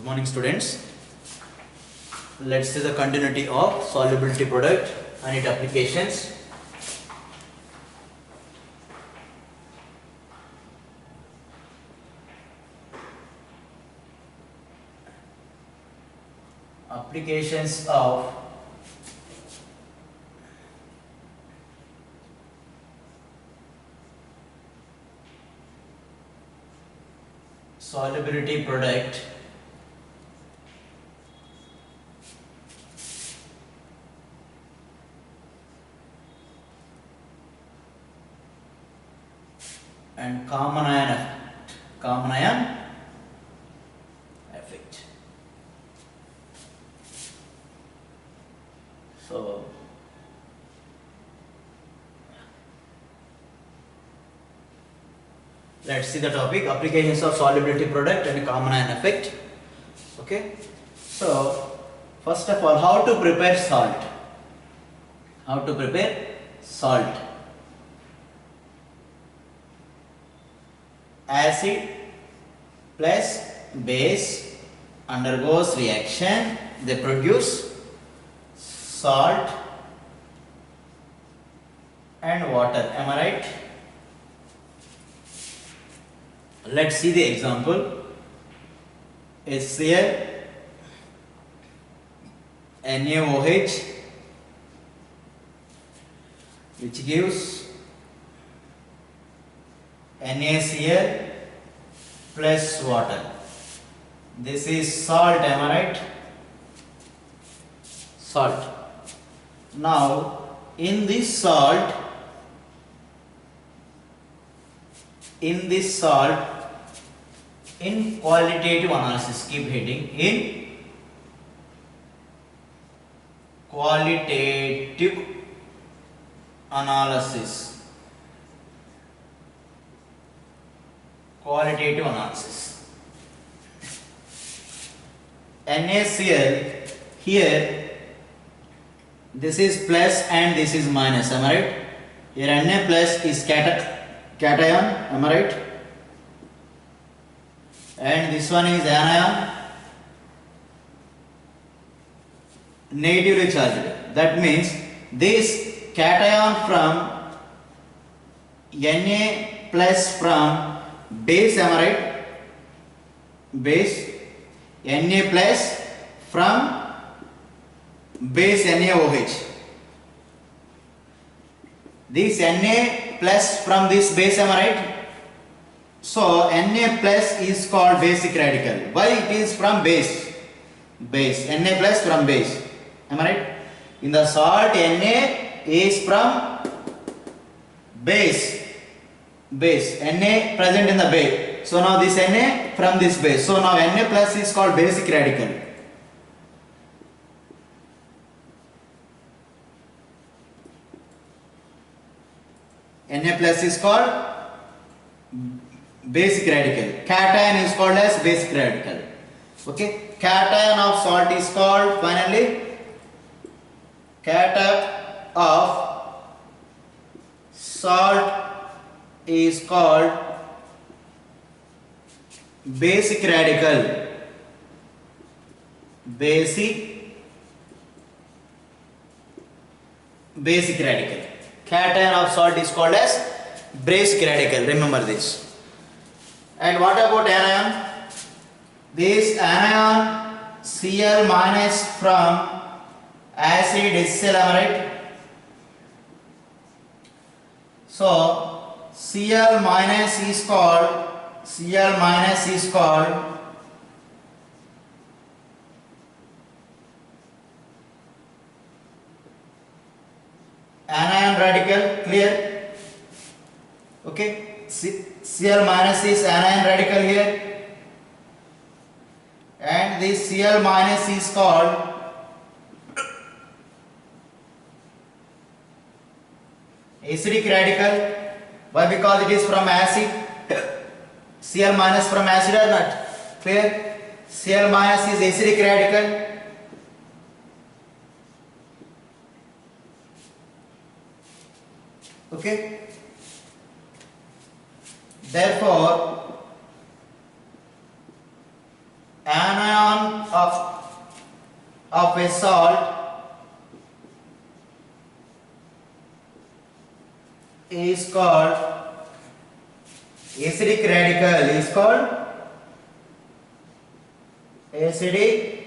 morning, students. Let's see the continuity of solubility product and its applications. Applications of solubility product and common ion effect. So let's see the topic: applications of solubility product and common ion effect. Okay, so first of all, how to prepare salt? How to prepare salt? Acid plus base undergoes reaction, they produce salt and water. Am I right? Let's see the example. HCl, NaOH, which gives NaCl plus water. This is salt, am I right? Salt. Now, in this salt, in qualitative analysis, keep heading, in qualitative analysis. NaCl, here this is plus and this is minus, am I right? Here Na plus is cation, am I right? And this one is anion, negatively charged. That means this cation from Na plus from base, am I right? Base, Na plus from base NaOH. This Na plus from this base, am I right? So Na plus is called basic radical. Why it is from base? Base. Na plus from base. Am I right? In the salt, Na is from base. Base. Na present in the base. So now this Na from this base. So now Na plus is called basic radical. Na plus is called basic radical. Cation is called as basic radical. Okay. Cation of salt is called, finally, cation of salt is called basic radical. Basic radical. Cation of salt is called as basic radical. Remember this. And what about anion? This anion Cl minus from acid HCl, am I right? So Cl minus is called anion radical. Clear? Okay. Cl minus is anion radical here, and this Cl minus is called acidic radical. Why? Because it is from acid. Cl minus from acid or not? Clear? Cl minus is acidic radical. Okay. Therefore, anion salt is called acidic radical, is called acidic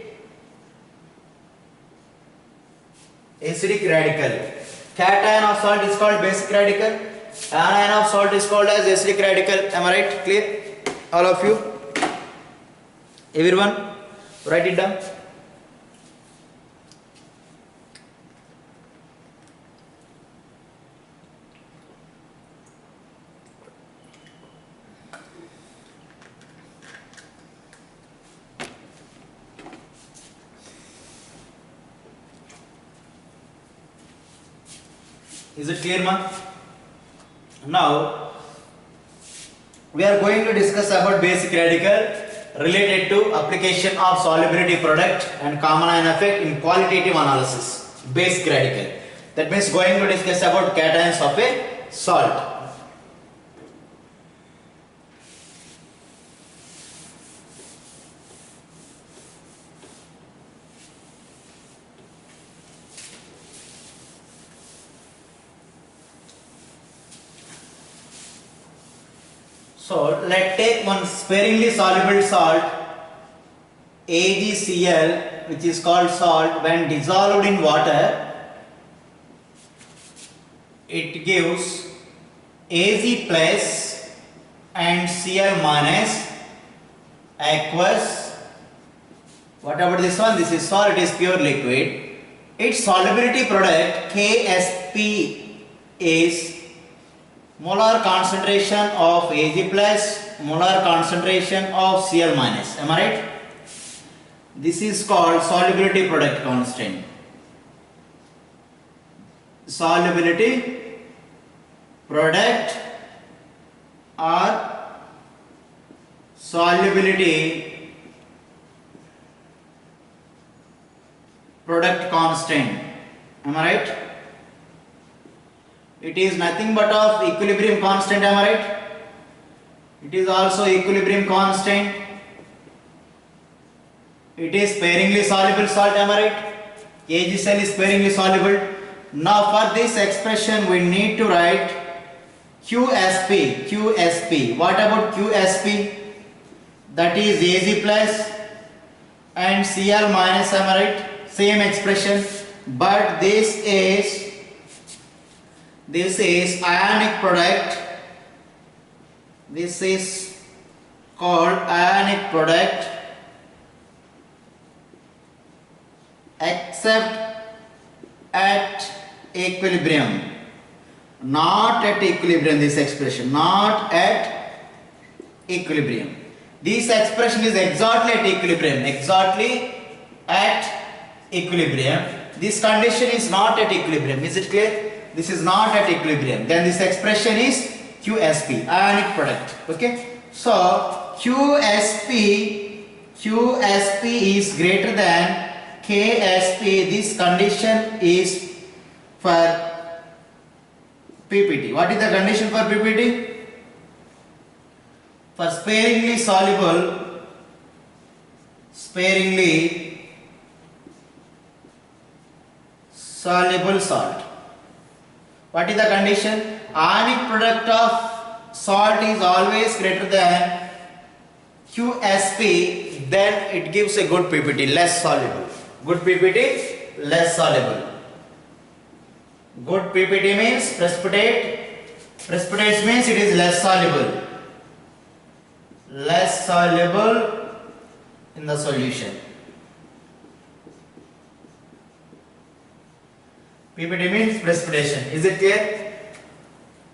radical. Cation of salt is called basic radical. Anion of salt is called as acidic radical. Am I right? Clear? All of you? Everyone? Write it down. Is it clear, ma? Now we are going to discuss about basic radical related to application of solubility product and common ion effect in qualitative analysis. Basic radical. That means going to discuss about cations of a salt. So let's take one sparingly soluble salt AgCl, which is called salt. When dissolved in water, it gives Ag plus and Cl minus aqueous. What about this one? This is salt, it is pure liquid. Its solubility product Ksp is molar concentration of Ag plus, molar concentration of Cl minus. Am I right? This is called solubility product constant. Solubility product or solubility product constant. Am I right? It is nothing but of equilibrium constant. Am I right? It is also equilibrium constant. It is sparingly soluble salt. Am I right? AgCl is sparingly soluble. Now for this expression we need to write QSP. What about QSP? That is Ag plus and Cl minus. Am I right? Same expression, but this is ionic product. This is called ionic product except at equilibrium. Not at equilibrium, this expression. Not at equilibrium. This expression is exactly at equilibrium. Exactly at equilibrium. This condition is not at equilibrium. Is it clear? This is not at equilibrium. Then this expression is QSP, ionic product. Okay. So QSP is greater than KSP. This condition is for PPT. What is the condition for PPT? For sparingly soluble salt. What is the condition? Ionic product of salt is always greater than QSP, then it gives a good PPT, less soluble. Good PPT, less soluble. Good PPT means precipitate. Precipitate means it is less soluble. Less soluble in the solution. PPT means precipitation. Is it clear?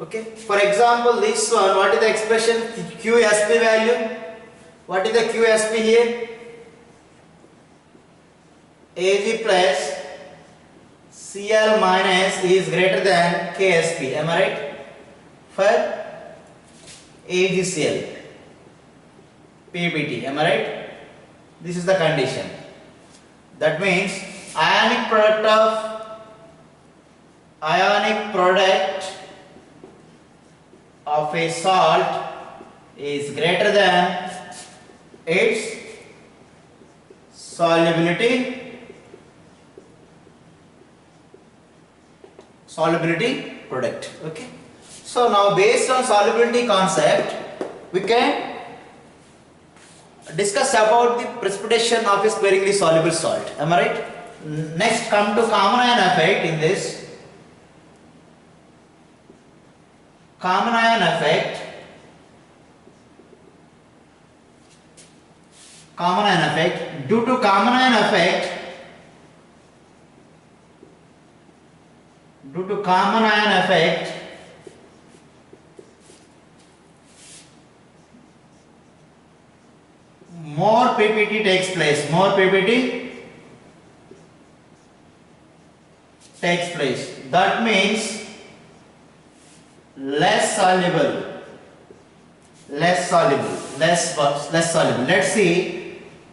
Okay. For example, this one, what is the expression? QSP value. What is the QSP here? Ag plus Cl minus is greater than KSP. Am I right? For AgCl. PBT. Am I right? This is the condition. That means ionic product of a salt is greater than its solubility solubility product. Okay. So now based on solubility concept, we can discuss about the precipitation of a sparingly soluble salt. Am I right? Next, come to common ion effect in this. Common ion effect. Common ion effect. Due to common ion effect, more PPT takes place. That means less soluble. Let's see.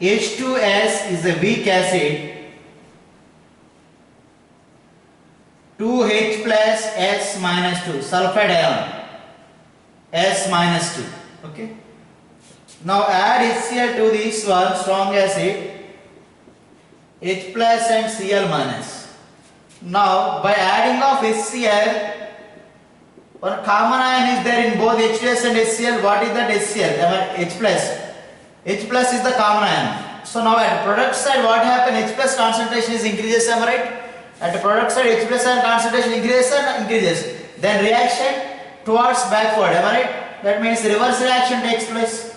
H2S is a weak acid. 2H plus S minus 2, sulfide ion, S minus 2. Okay. Now add HCl to this one, strong acid, H plus and Cl minus. Now by adding of HCl, one common ion is there in both H2S and HCl. What is that HCl? H plus. H plus is the common ion. So now at product side, what happens? H plus concentration is increases. Am I right? At the product side, H plus ion concentration increases. Then reaction towards backward. Am I right? That means reverse reaction takes place.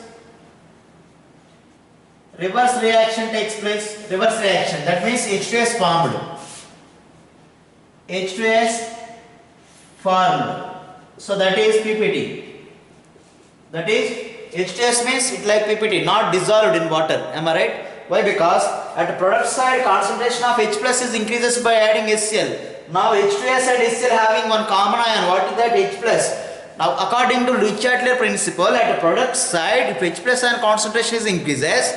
Reverse reaction. That means H2S formed. So that is PPT. That is H2S means it like PPT, not dissolved in water. Am I right? Why? Because at the product side, concentration of H plus is increases by adding HCl. Now H2S and HCl having one common ion. What is that? H plus. Now according to Le Chatelier principle, at the product side, if H plus ion concentration is increases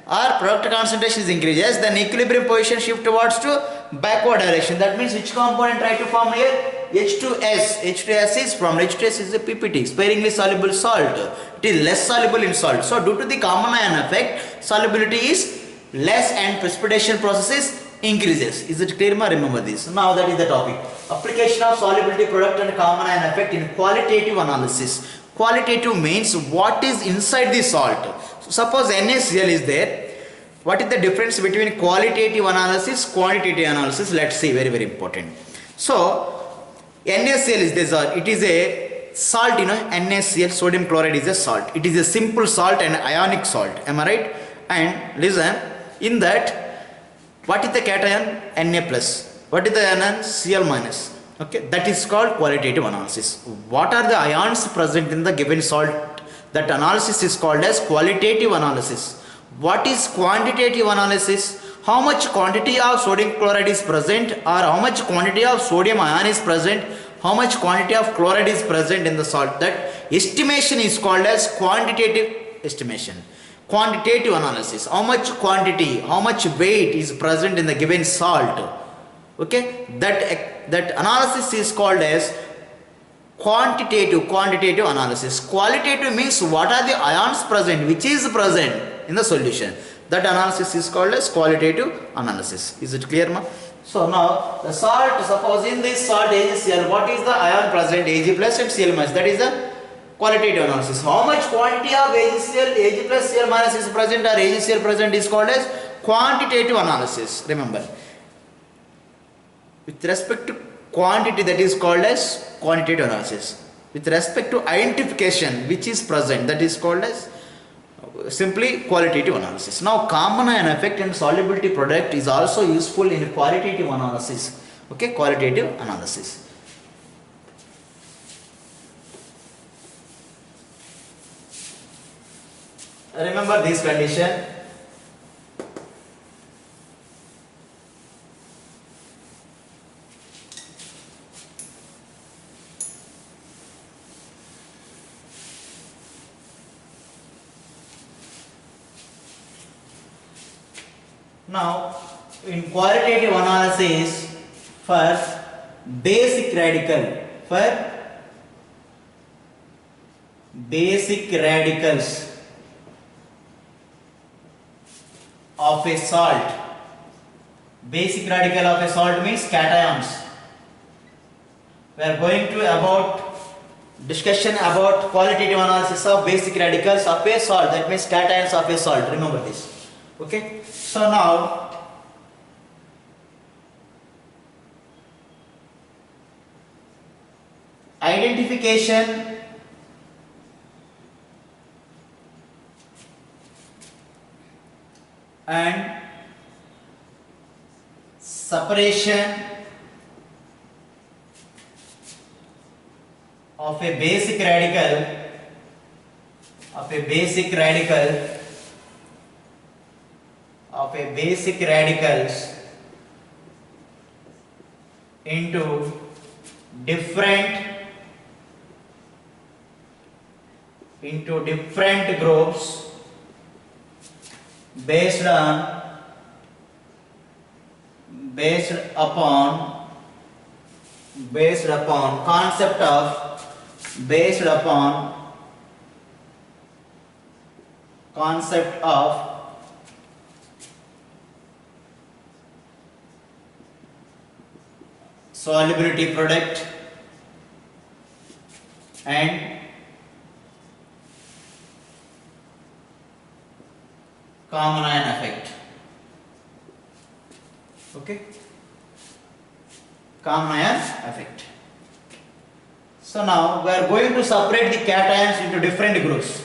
or product concentration is increases, then equilibrium position shift towards to backward direction. That means which component try to form here? H2S. H2S is from H2S is a PPT, sparingly soluble salt. It is less soluble in salt. So due to the common ion effect, solubility is less and precipitation processes increases. Is it clear? Remember this. Now that is the topic. Application of solubility product and common ion effect in qualitative analysis. Qualitative means what is inside the salt. So suppose NaCl is there. What is the difference between qualitative analysis, quantitative analysis? Let's see, very important. So NaCl is this, it is a salt, NaCl, sodium chloride is a salt. It is a simple salt and ionic salt. Am I right? And listen, in that, what is the cation? Na plus. What is the anion? Cl minus. Okay, that is called qualitative analysis. What are the ions present in the given salt? That analysis is called as qualitative analysis. What is quantitative analysis? How much quantity of sodium chloride is present, or how much quantity of sodium ion is present, how much quantity of chloride is present in the salt. That estimation is called as quantitative estimation. Quantitative analysis, how much quantity, how much weight is present in the given salt. Okay, that analysis is called as quantitative analysis. Qualitative means what are the ions present, which is present in the solution. That analysis is called as qualitative analysis. Is it clear, ma? So now the salt, suppose in this salt AgCl, what is the ion present? Ag plus and Cl minus. That is the qualitative analysis. How much quantity of AgCl, Ag plus Cl minus is present or AgCl present is called as quantitative analysis. Remember, with respect to quantity, that is called as quantitative analysis. With respect to identification, which is present, that is called as simply qualitative analysis. Now common ion effect and solubility product is also useful in qualitative analysis. Okay, qualitative analysis. Remember this condition. Now, in qualitative analysis, for basic radicals of a salt. Basic radical of a salt means cations. we are going to about discussion about qualitative analysis of basic radicals of a salt, that means cations of a salt. Remember this. Okay, so now identification and separation of a basic radical into different groups based upon concept of solubility product and common ion effect. Okay, common ion effect. So now we are going to separate the cations into different groups.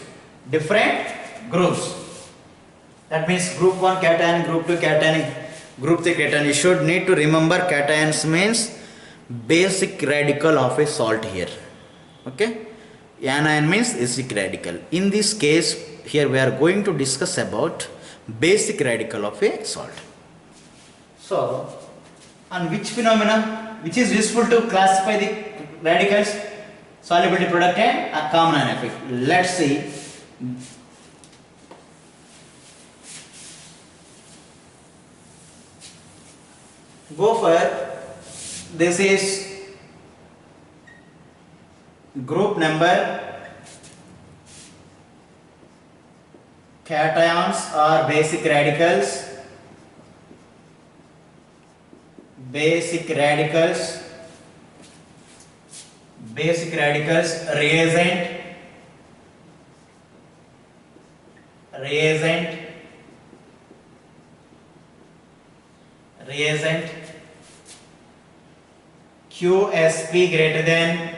That means group 1 cation, group 2 cation, group 3 cation. You should need to remember cations means basic radical of a salt here. Okay, anion means acidic radical. In this case here we are going to discuss about basic radical of a salt. So on which phenomena which is useful to classify the radicals? Solubility product and a common ion effect. Let's see. Go for this is group number. Cations are basic radicals. Reagent QSP greater than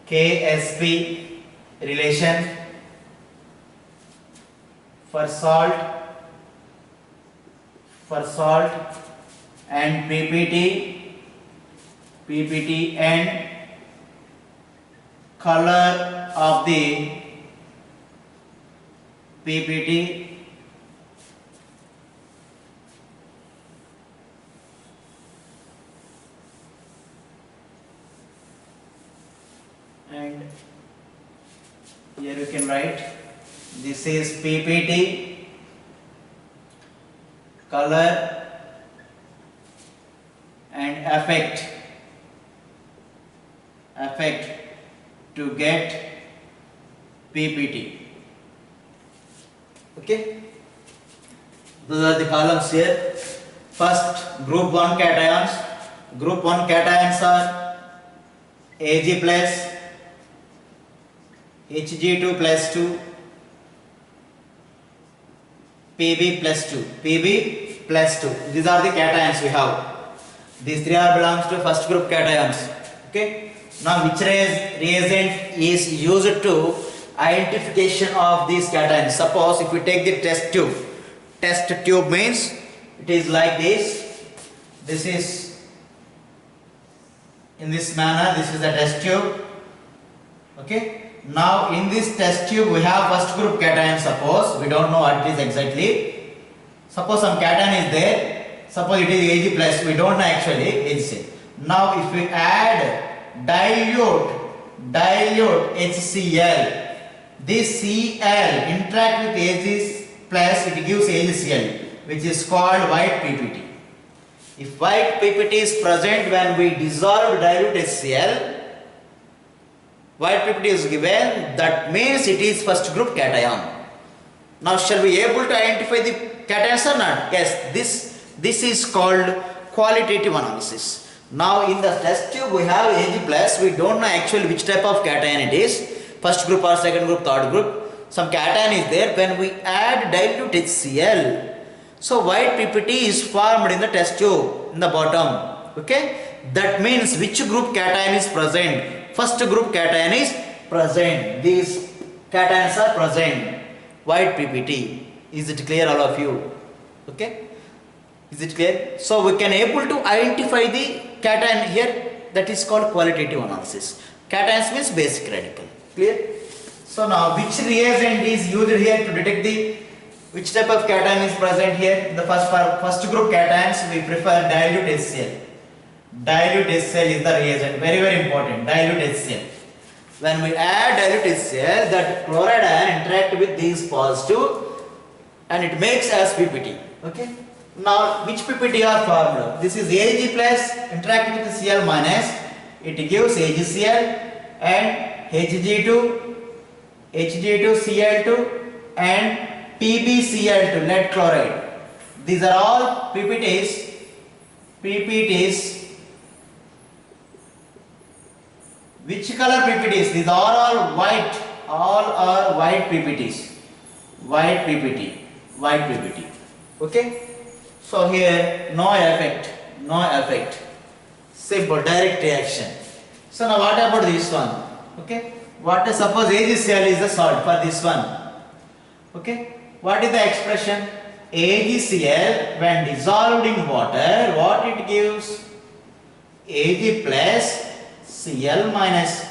KSP relation for salt and PPT and color of the PPT and here you can write this is PPT, color and effect to get PPT. Okay, those are the columns here. First, group 1 cations. Group 1 cations are Ag plus, Hg2 plus 2, Pb plus 2. These are the cations we have. These three are belongs to first group cations. Okay. Now which reagent is used to identification of these cations? Suppose if we take the test tube. Test tube means it is like this. This is in this manner. This is the test tube. Okay. Now in this test tube we have first group cation. Suppose we don't know what it is exactly. Suppose some cation is there. Suppose it is Ag plus. We don't know actually Ag. Now if we add dilute HCl, this Cl interact with Ag plus, it gives AgCl, which is called white PPT. If white PPT is present when we dissolve dilute HCl, white PPT is given, that means it is first group cation. Now shall we able to identify the cations or not? Yes, this is called qualitative analysis. Now in the test tube we have Ag plus. We don't know actually which type of cation it is. First group or second group, third group. Some cation is there. When we add dilute HCl, so white PPT is formed in the test tube in the bottom. Okay, that means which group cation is present? First group cation is present. These cations are present. White PPT. Is it clear, all of you? Okay. Is it clear? So we can able to identify the cation here. That is called qualitative analysis. Cations means basic radical. Clear? So now which reagent is used here to detect the which type of cation is present here? The first group cations we prefer dilute HCl. Dilute HCl is the reagent. Very very important. Dilute HCl. When we add dilute HCl, that chloride ion interact with these positive and it makes as PPT. Okay. Now which PPT are formed? This is Ag plus interact with Cl minus. It gives AgCl and Hg2, Hg2Cl2 and PbCl2, lead chloride. These are all PPTs. Which color PPTs? These are all white. All are white PPTs. White PPT. Okay. So here no effect. Simple direct reaction. So now what about this one? Okay. What is suppose AgCl is the salt for this one. Okay. What is the expression? AgCl when dissolved in water, what it gives? Ag plus Cl minus.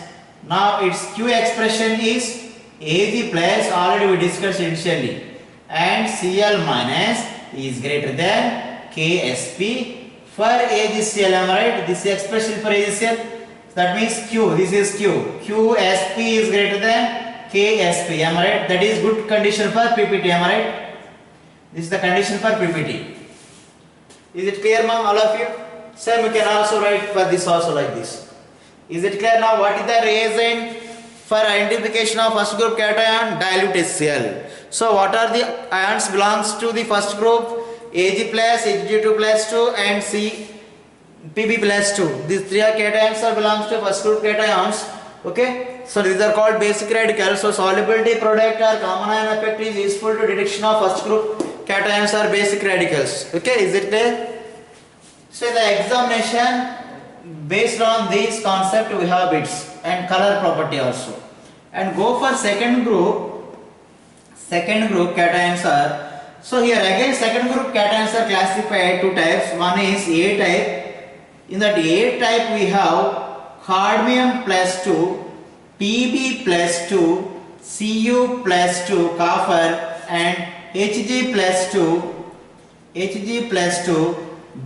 Now its Q expression is Ag plus, already we discussed initially, and Cl minus is greater than Ksp for AgCl. Am I right? This expression for AgCl. That means Q. This is Q. Qsp is greater than Ksp. Am I right? That is good condition for PPT. Am I right? This is the condition for PPT. Is it clear, ma'am? All of you? Same we can also write for this also like this. Is it clear now? What is the reason for identification of first group cation? Dilute HCl. So what are the ions belongs to the first group? Ag plus, Hg2 plus 2 and Pb plus 2. These three cations are belongs to first group cations. Okay. So these are called basic radicals. So solubility product or common ion effect is useful to detection of first group cations or basic radicals. Okay. Is it clear? So the examination based on this concept we have bits and color property also. And go for second group. Second group cations are, so here again second group cations are classified two types. One is A type. In that A type we have cadmium plus 2, Pb plus 2, Cu plus 2, copper, and Hg plus 2,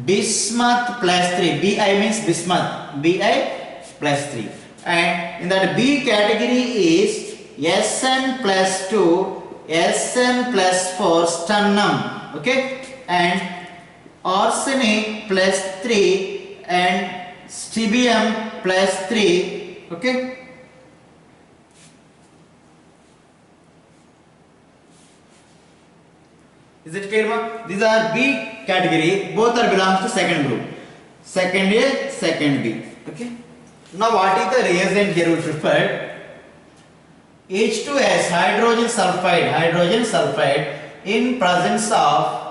bismuth plus 3. Bi means bismuth. Bi plus 3. And in that B category is Sn plus 2, Sn plus 4, stannum. Okay. And arsenic plus 3 and stibbium plus 3. Okay. Is it clear, ma'am? These are B category. Both are belongs to second group. Second A, second B. Okay. Now what is the reagent here we preferred? H2S, hydrogen sulfide in presence of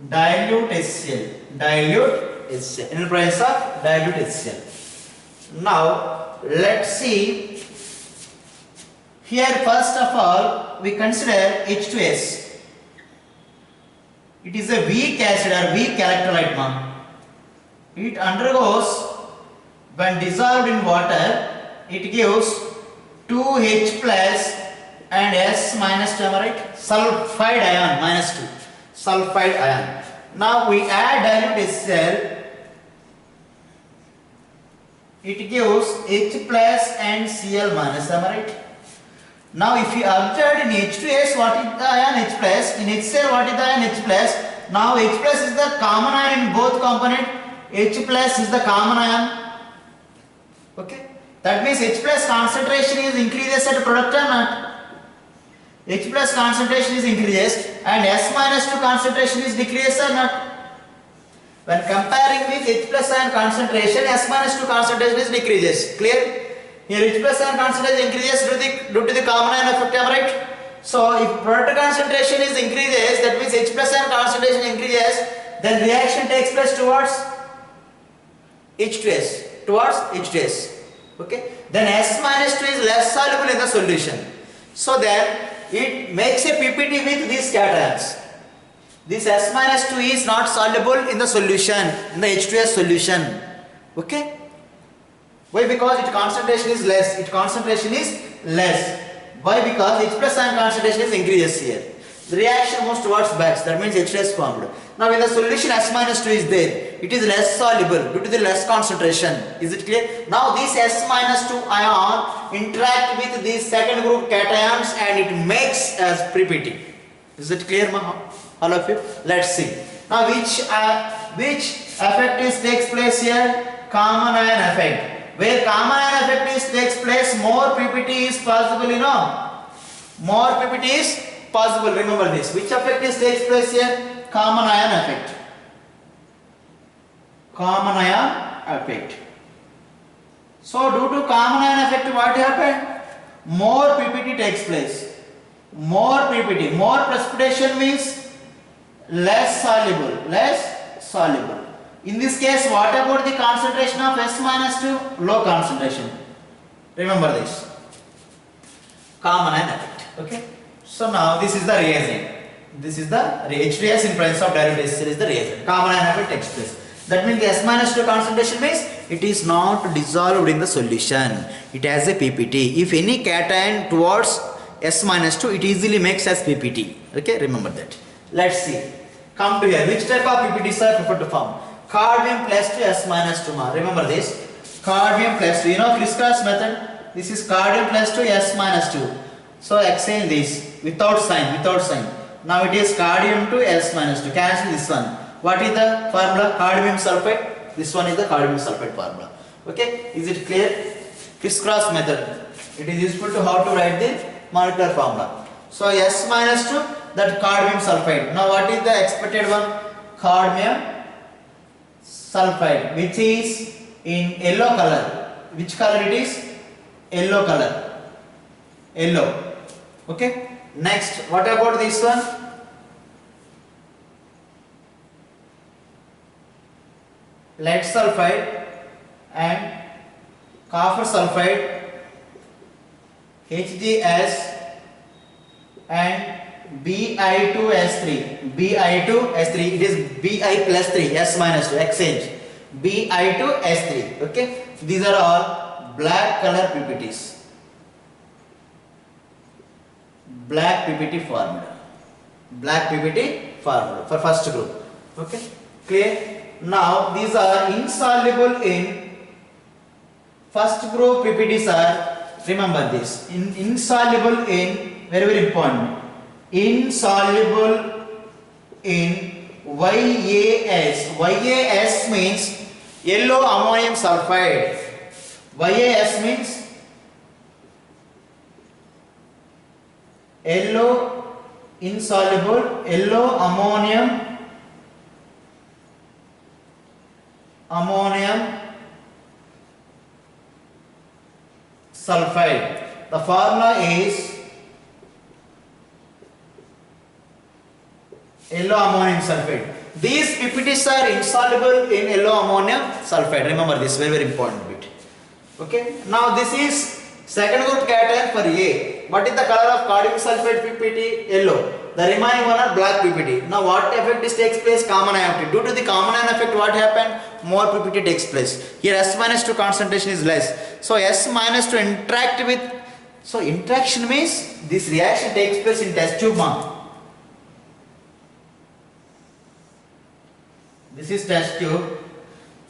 dilute HCl. In presence of dilute HCl. Now let's see. Here first of all we consider H2S. It is a weak acid or weak electrolyte, ma'am. It undergoes, when dissolved in water, it gives 2H plus and S minus 2, right? Sulfide ion minus 2. Sulfide ion. Now we add dilute HCl. It gives H plus and Cl minus, am I right? Now if you observe in H2S, what is the ion H plus? In HCl, what is the ion H plus? Now H plus is the common ion in both component. H plus is the common ion. Okay. That means H plus concentration is increases at product or not? H plus concentration is increases and S minus 2 concentration is decreases or not? When comparing with H plus ion concentration, S minus 2 concentration is decreases. Clear? Here H plus ion concentration increases due to the common ion effect, am I right? So if product concentration is increases, that means H plus ion concentration increases, then reaction takes place towards H2S. Towards H2S. Okay? Then S minus 2 is less soluble in the solution. So then it makes a PPT with these cations. This S minus 2 is not soluble in the solution, in the H2S solution. Okay? Why? Because its concentration is less. Its concentration is less. Why? Because H plus ion concentration is increases here. The reaction moves towards backs. That means H2S formed. Now in the solution S minus 2 is there. It is less soluble due to the less concentration. Is it clear? Now this S minus 2 ion interact with these second group cations and it makes as PPT. Is it clear, all of you? Let's see. Now which effect takes place here? Common ion effect. Where common ion effect takes place, more PPT is possible, you know. More PPT is possible. Remember this. Which effect takes place here? Common ion effect. Common ion effect. So due to common ion effect, what happened? More PPT takes place. More PPT. More precipitation means less soluble. Less soluble. In this case, what about the concentration of S minus 2? Low concentration. Remember this. Common ion effect. Okay. So now this is the reagent. This is the H2S in presence of derivatives is the reagent. Common ion effect takes place. That means the S minus 2 concentration means it is not dissolved in the solution. It has a PPT. If any cation towards S minus 2, it easily makes as PPT. Okay, remember that. Let's see. Come to here. Which type of PPTs are preferred to form? Cadmium plus 2 S minus 2. Remember this. Cadmium plus 2. You know crisscross method. This is cadmium plus 2 S minus 2. So exchange this without sign. Without sign. Now it is cadmium 2 S minus 2. Cancel this one. What is the formula? Cadmium sulfate. This one is the cadmium sulfate formula. Okay. Is it clear? Crisscross method. It is useful to how to write the molecular formula. So S minus 2, that cadmium sulfate. Now what is the expected one? Cadmium sulfide, which is in yellow color. Which color it is? Yellow color. Yellow. Okay. Next, what about this one? Lead sulfide and copper sulfide, HgS and Bi2S3. Bi2S3, it is Bi plus 3, S minus 2, exchange. Bi2S3. Okay. These are all black color PPTs. Black PPT formula. Black PPT formula for first group. Okay. Clear? Now these are insoluble in first group PPTs are, remember this, insoluble in, very important, insoluble in YAS. YAS means yellow ammonium sulfide. YAS means yellow insoluble, yellow ammonium sulfide. The formula is yellow ammonium sulfide. These PPTs are insoluble in yellow ammonium sulfide. Remember this, very very important bit. Okay. Now this is second group cation for A. What is the color of cadmium sulfide PPT? Yellow. The remaining one are black PPT. Now what effect takes place? Common ion effect. Due to the common ion effect, what happened? More PPT takes place. Here S minus 2 concentration is less. So S minus 2 interact with, so interaction means this reaction takes place in test tube. This is test tube.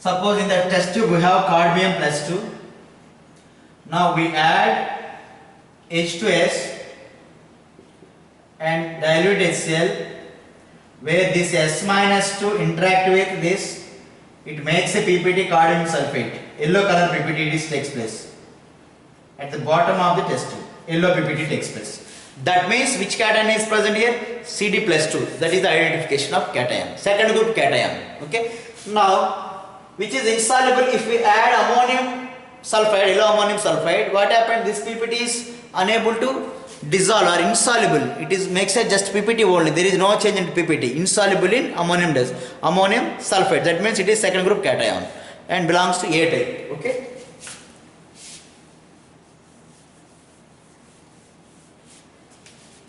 Suppose in that test tube we have cadmium plus 2. Now we add H2S and dilute HCl, where this S minus 2 interact with this, it makes a PPT cadmium sulfate. Yellow color PPT takes place. at the bottom of the test tube. Yellow PPT takes place. That means which cation is present here? CD plus 2. That is the identification of cation. Second group cation. Okay. Now, which is insoluble if we add ammonium sulfide, yellow ammonium sulfide, what happened? This PPT is unable to dissolve or insoluble. It is makes a just PPT only. There is no change in PPT. Insoluble in ammonium sulfide. That means it is second group cation and belongs to A type. Okay.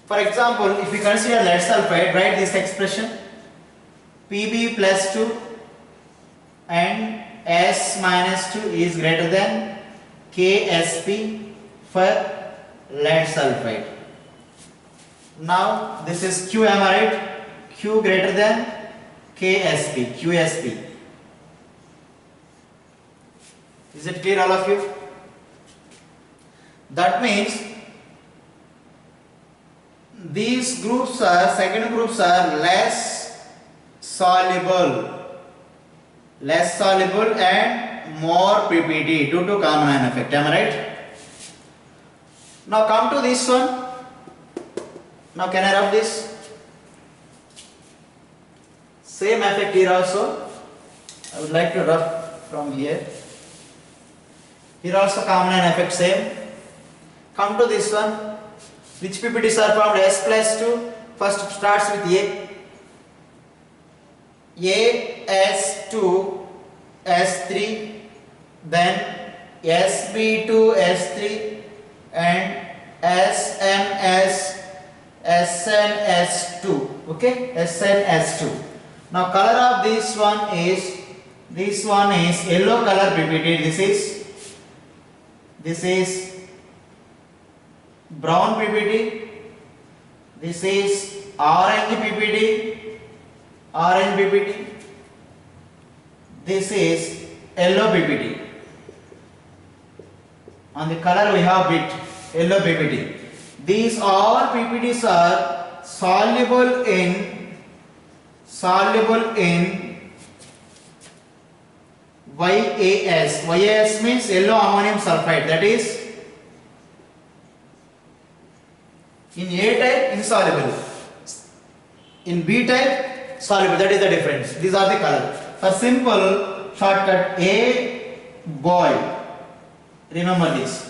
For example, if we consider lead sulfide, write this expression Pb plus 2 and S minus 2 is greater than Ksp for lead sulfide. Now this is Q, am I right? Q greater than Ksp, Qsp. Is it clear, all of you? That means these groups are, second groups are less soluble and more PPT due to common ion effect. Am I right? Now come to this one. Now can I rub this? Same effect here also. I would like to rub from here. Here also common ion effect same. Come to this one. Which PPTs are formed? S plus 2. First starts with A. A, S2, S3. Then SB2, S3. And SMS, SNS2. Okay? SNS2. Now color of this one is yellow color PPT. This is brown PPT, this is orange PPT, this is yellow PPT. On the color we have bit yellow PPT. These all PPTs are soluble in YAS. YAS means yellow ammonium sulfide. That is in A type insoluble, in B type soluble. That is the difference. These are the color. For simple shortcut, A boy. Remember this.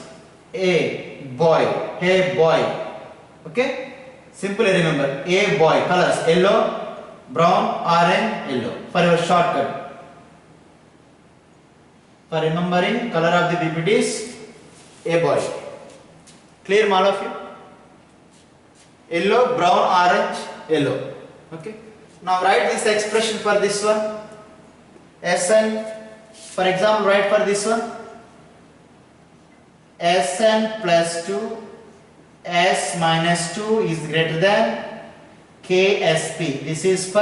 A boy. Hey boy. Okay. Simply remember. A boy. Colors yellow, brown, orange, yellow. For your shortcut. For remembering color of the PPTs, A boy. Clear, all of you? Yellow, brown, orange, yellow. Okay. Now write this expression for this one. Sn. For example, write for this one. Sn plus 2, S minus 2 is greater than Ksp. This is for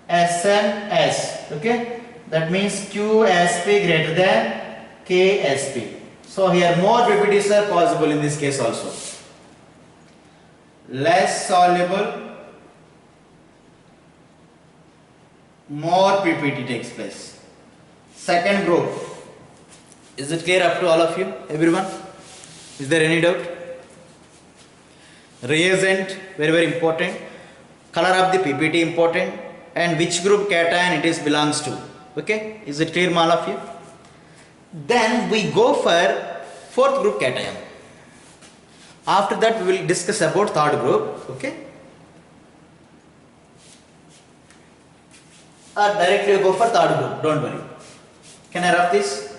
SNS. Okay. That means Qsp greater than Ksp. So here more PPTs are possible in this case also. Less soluble, more PPT takes place. Second group. Is it clear up to all of you? Everyone? Is there any doubt? Reagent, very very important. Color of the PPT important. And which group cation it is belongs to. Okay? Is it clear, all of you? Then we go for fourth group cation. After that we will discuss about third group. Okay? Or directly go for third group. Don't worry. Can I wrap this?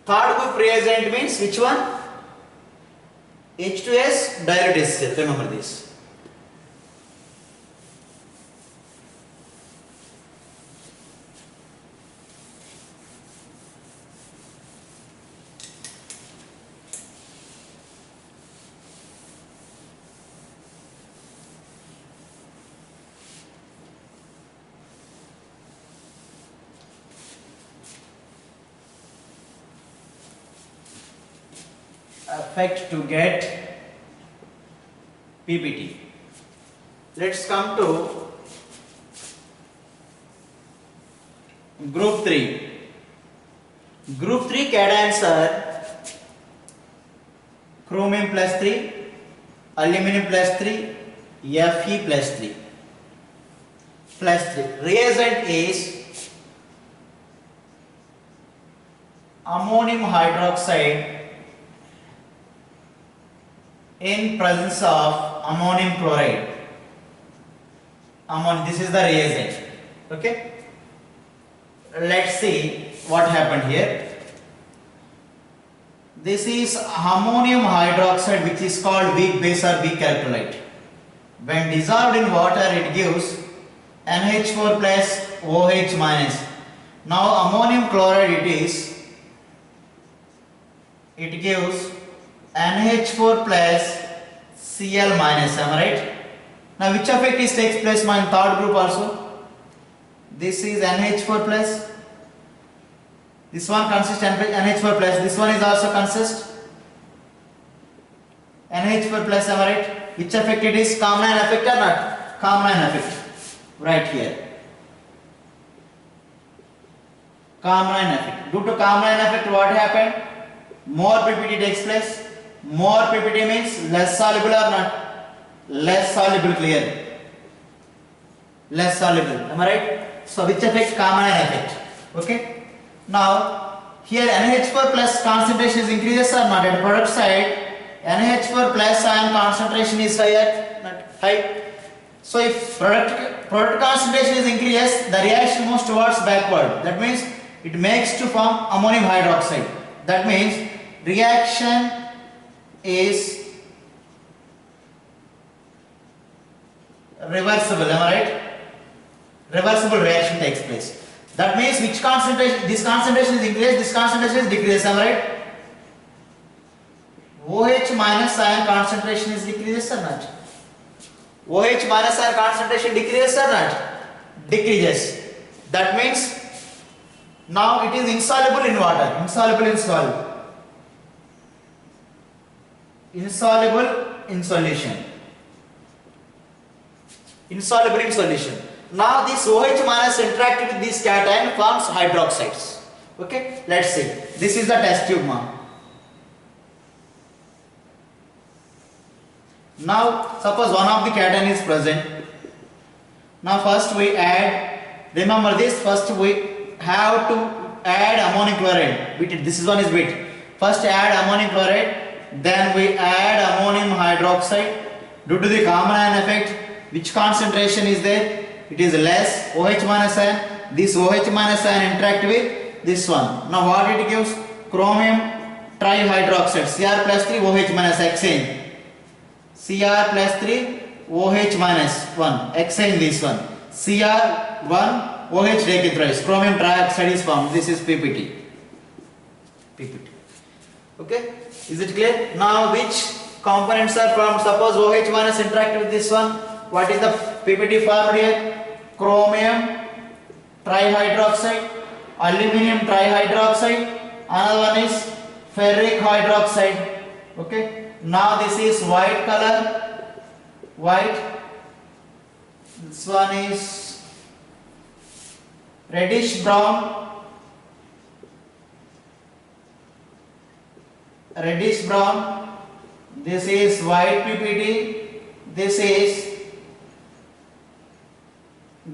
Third group reagent means which one? H2S dilute HCl. Remember this. Effect to get PPT. Let's come to group 3. Group 3 cations are chromium plus 3, aluminum plus 3, Fe plus 3. Plus 3. Reagent is ammonium hydroxide in presence of ammonium chloride. This is the reagent. Okay. Let's see what happened here. This is ammonium hydroxide, which is called weak base or weak electrolyte. When dissolved in water, it gives NH4 plus OH minus. Now ammonium chloride it gives NH4 plus Cl minus. Am I right? Now which effect takes place in third group also? This is NH4 plus. This one consists NH4 plus. This one is also consist NH4 plus. Am I right? Which effect it is? Carnot effect or not? Carnot effect. Right here. Carnot effect. Due to Carnot effect, what happened? More PPT takes place. More PPT means less soluble or not? Less soluble, clear. Less soluble. Am I right? So which effect? Carnot effect. Okay. Now here NH4 plus concentration is increases or not? At product side, NH4 plus ion concentration is higher, not high. So if product concentration is increases, the reaction moves towards backward. That means it makes to form ammonium hydroxide. That means reaction is reversible. Am I right? Reversible reaction takes place. That means which concentration? This concentration is increased, this concentration is decreased. Am I right? OH minus ion concentration is decreases or not? OH minus ion concentration decreases or not? Decreases. That means now it is insoluble in water. Insoluble in solid. Insoluble in solution. Insoluble in solution. Now this OH minus interact with this cation forms hydroxides. Okay, let's see. This is the test tube now. Now suppose one of the cation is present. Now first we add, remember this, first we have to add ammonium chloride. This one is bit. First add ammonium chloride, then we add ammonium hydroxide. Due to the Carnot effect, which concentration is there? It is less OH minus ion. This OH minus ion interact with this one. Now what it gives? Chromium trihydroxide. Cr plus 3 OH minus exchange. Cr plus 3 OH minus 1. Exchange this one. Cr1 OH taken thrice. Chromium trioxide is formed. This is PPT. PPT. Okay. Is it clear? Now which components are formed? Suppose OH minus interact with this one. What is the PPT formed here? Chromium trihydroxide, aluminum trihydroxide, another one is ferric hydroxide. Okay. Now this is white color, white. This one is reddish brown, reddish brown. This is white PPT. This is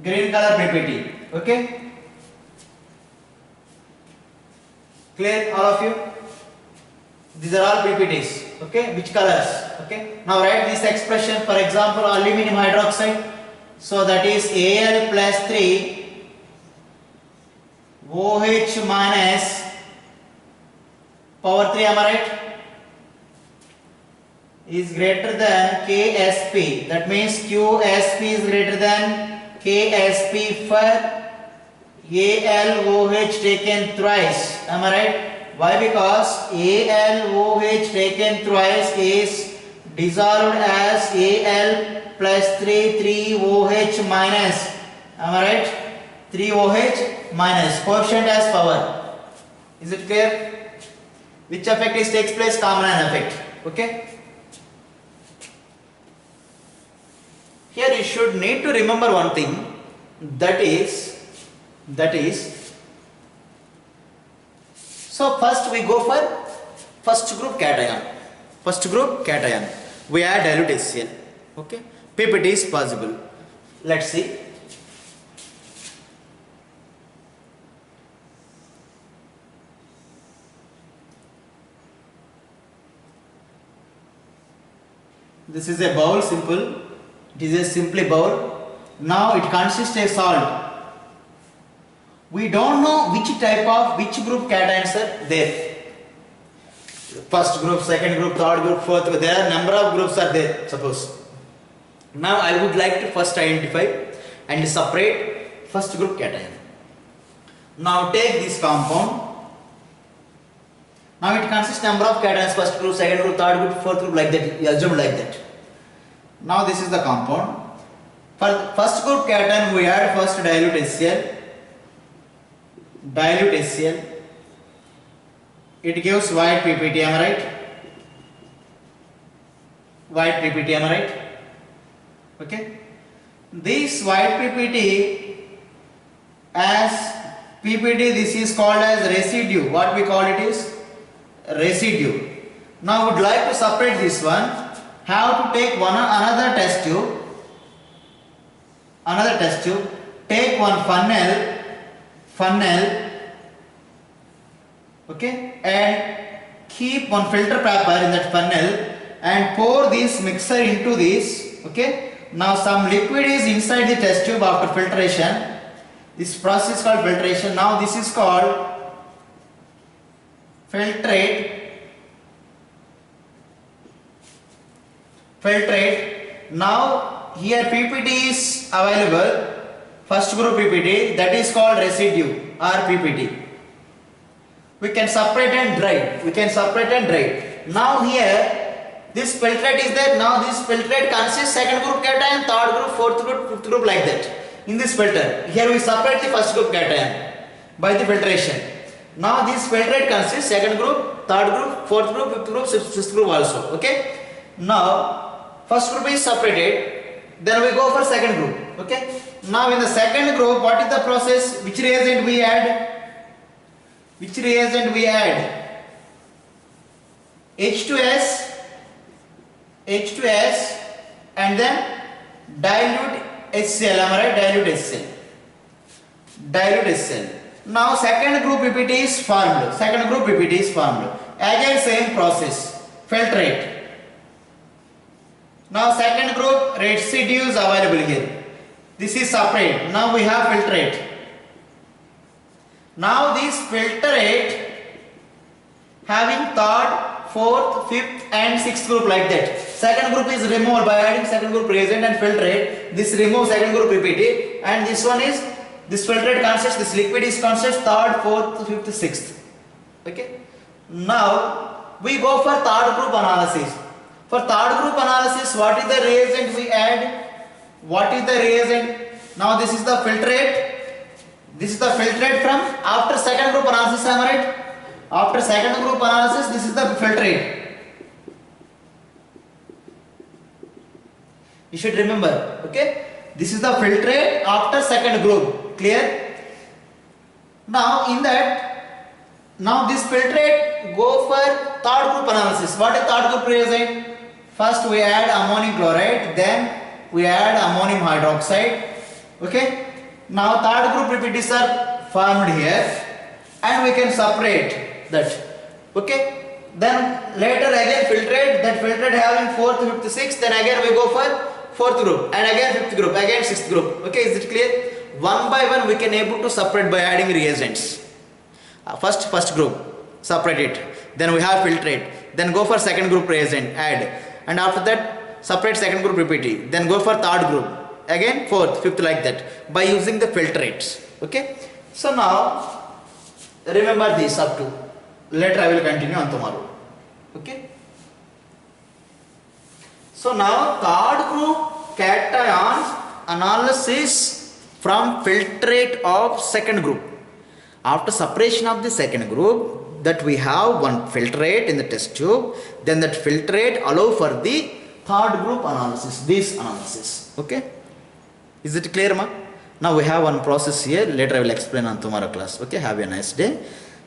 green color PPT. Okay. Clear, all of you? These are all PPTs. Okay. Which colors? Okay. Now write this expression. For example, aluminum hydroxide. So that is Al plus 3 OH minus power 3. Am I right? Is greater than KSP. That means QSP is greater than KSP for ALOH taken thrice. Am I right? Why? Because ALOH taken thrice is dissolved as Al plus 3 minus. Am I right? 3OH minus. Coefficient as power. Is it clear? Which effect takes place? Carnot effect. Okay. Here you should need to remember one thing, that is So first we go for first group cation. First group cation. We add dilute HCl. Okay. PPT is possible. Let's see. This is a bowl, simple. It is a simply bowl. Now it consists of salt. We don't know which group cations are there. First group, second group, third group, fourth group. There are number of groups are there. Suppose. Now I would like to first identify and separate first group cation. Now take this compound. Now it consists number of cations, first group, second group, third group, fourth group, like that. You assume like that. Now this is the compound. For first group cation, we add first dilute HCl. Dilute HCl. It gives white PPT, am I right? White PPT, am I right? Okay. This white PPT, as PPT, this is called as residue. What we call it is residue. Now would like to separate this one. Have to take another test tube. Another test tube. Take one funnel. Okay, and keep one filter paper in that funnel and pour this mixer into this. Okay. Now some liquid is inside the test tube after filtration. This process is called filtration. Now this is called filtrate. Now here PPT is available. First group PPT, that is called residue or PPT. We can separate and dry. Now here this filtrate is there. Now this filtrate consists second group cation, third group, fourth group, fifth group, like that. In this filter, here we separate the first group cation by the filtration. Now this filtrate consists second group, third group, fourth group, fifth group, sixth group also. Okay. Now first group is separated. Then we go for second group. Okay. Now in the second group, what is the process? Which reagent we add? H2S and then dilute HCl. Am I right? Dilute HCl. Now second group PPT is formed. Again same process. Filtrate. Now second group residue is available here. This is separate. Now we have filtrate. Now this filtrate having third, fourth, fifth and sixth group, like that. Second group is removed by adding second group reagent and filtrate. This removes second group PPT, and this one is, this filtrate consists, this liquid is consists third, fourth, fifth, sixth. Okay. Now we go for third group analysis. For third group analysis, what is the reagent we add? Now this is the filtrate. This is the filtrate from after second group analysis, am I right? After second group analysis, this is the filtrate. You should remember, okay? This is the filtrate after second group. Clear? Now in that, now this filtrate go for third group analysis. What is third group reagent? First we add ammonium chloride, then we add ammonium hydroxide. Okay? Now third group PPTs are formed here, and we can separate that. Okay? Then later again filtrate, that filtrate having fourth, fifth, sixth, then again we go for fourth group, and again fifth group, again sixth group. Okay, is it clear? One by one we can able to separate by adding reagents. First group, separate it. Then we have filtrate. Then go for second group reagent, add. And after that separate second group PPT. Then go for third group. Again fourth, fifth, like that, by using the filtrates. Okay. So now remember this up to. Later I will continue on tomorrow. Okay. So now third group cation analysis from filtrate of second group. After separation of the second group, that we have one filtrate in the test tube, then that filtrate allow for the third group analysis, this analysis. Okay. Is it clear, ma? Now we have one process here. Later I will explain on tomorrow class. Okay. Have a nice day.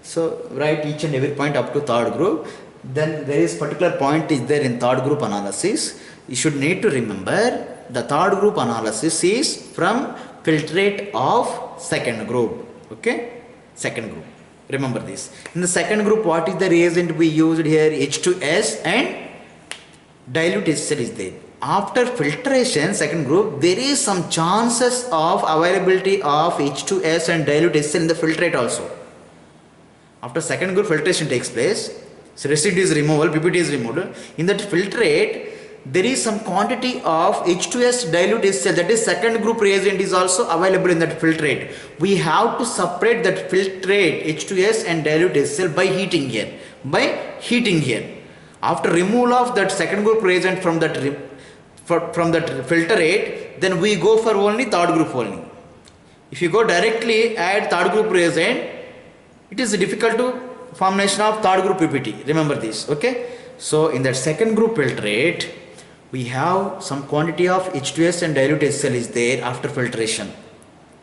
So write each and every point up to third group. Then there is particular point is there in third group analysis. You should need to remember the third group analysis is from filtrate of second group. Okay, second group. Remember this. In the second group, what is the reagent we used here? H2S and dilute HCl is there. After filtration, second group, there is some chances of availability of H2S and dilute HCl in the filtrate also. After second group filtration takes place, so residue is removal, PPT is removed. In that filtrate, there is some quantity of H2S dilute HCl, that is second group reagent is also available in that filtrate. We have to separate that filtrate H2S and dilute HCl by heating here. After removal of that second group reagent from that filtrate, then we go for only third group only. If you go directly add third group reagent, it is difficult to formation of third group PPT. Remember this. Okay. So in that second group filtrate, we have some quantity of H2S and dilute HCl is there after filtration.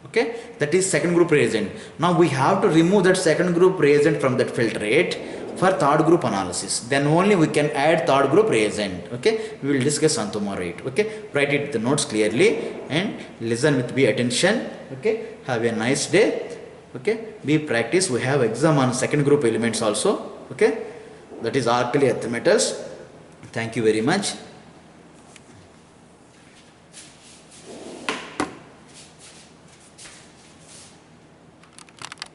Okay. That is second group reagent. Now we have to remove that second group reagent from that filtrate for third group analysis. Then only we can add third group reagent. Okay. We will discuss on tomorrow. Okay. Write it the notes clearly and listen with be attention. Okay. Have a nice day. Okay, we practice. We have exam on second group elements also. Okay, that is alkali earth metals. Thank you very much.